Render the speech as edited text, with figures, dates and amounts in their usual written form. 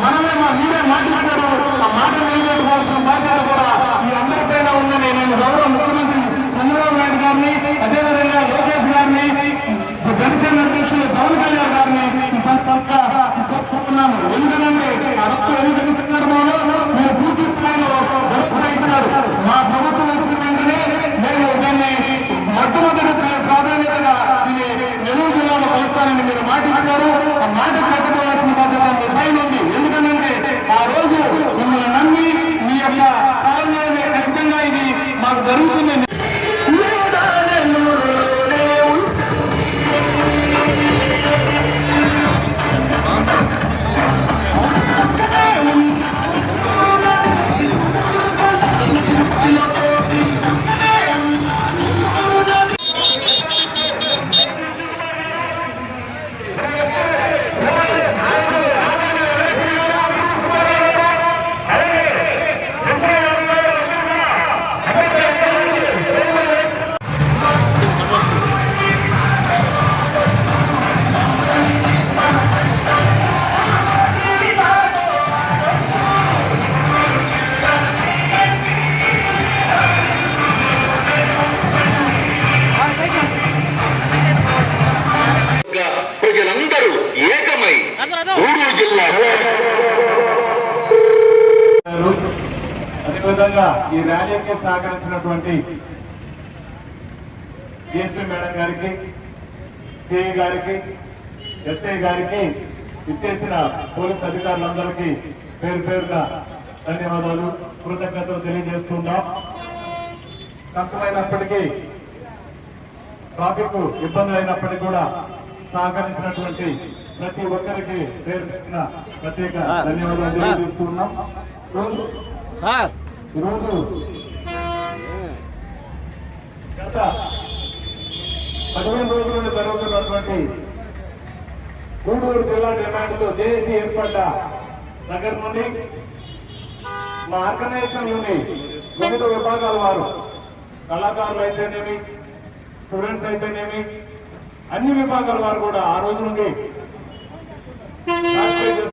మనమే మీరే మాట్లాడారు. ఆ మాట నిలబెట్టుకోవాల్సిన బాధ్యత కూడా మీ అందరిపైన ఉందని నేను గౌరవ ముఖ్యమంత్రి చంద్రబాబు నాయుడు గారిని, అదేవిధంగా లోకేష్ గారిని, జనసేన అధ్యక్షులు పవన్ కళ్యాణ్ గారిని కోరుతున్నాను. ఎందుకంటే ఆ రక్తం ఎన్నికల సందర్భంలో మీరు పూర్తి స్థాయిలో ప్రోత్సహిస్తున్నారు. మా ప్రభుత్వం వచ్చిన వెంటనే మేము దీన్ని మొట్టమొదటి ప్రాధాన్యతగా దీన్ని నెల్లూరు జిల్లాలో కలుపుతానని మీరు మాట ఇచ్చారు. ఆ మాట కట్టుకోవాల్సిన బాధ్యత మీ పైన ఉంది. ఎందుకంటే ఆ రోజు మిమ్మల్ని నమ్మి మీ యొక్క కాలంలోనే ఖచ్చితంగా ఇది మాకు జరుగుతుంది. ప్రజలందరూ ఏకమై గూడూరు జిల్లా అదేవిధంగా ఈ ర్యాలీకి సహకరించినటువంటి డిఎస్పీ మేడం గారికి, సిఐ గారికి, ఎస్ఐ గారికి, ఇచ్చేసిన పోలీస్ అధికారులందరికీ పేరు పేరున ధన్యవాదాలు, కృతజ్ఞతలు తెలియజేస్తున్నాం. కష్టమైనప్పటికీ, ట్రాఫిక్ ఇబ్బందులు అయినప్పటికీ కూడా సహకరించినటువంటి ప్రతి ఒక్కరికి పేరు పెట్టిన ప్రత్యేక ధన్యవాదాలు తెలియజేస్తున్నాం. ఈరోజు గత 15 రోజుల నుండి జరుగుతున్నటువంటి గూడూరు జిల్లా డిమాండ్తో జేఏసీ ఏర్పడ్డ దగ్గర నుండి మా ఆర్గనైజేషన్లోని వివిధ విభాగాల వారు, కళాకారులు అయితేనేమి, స్టూడెంట్స్ అయితేనేమి, అన్ని విభాగాల వారు కూడా ఆ రోజు నుండి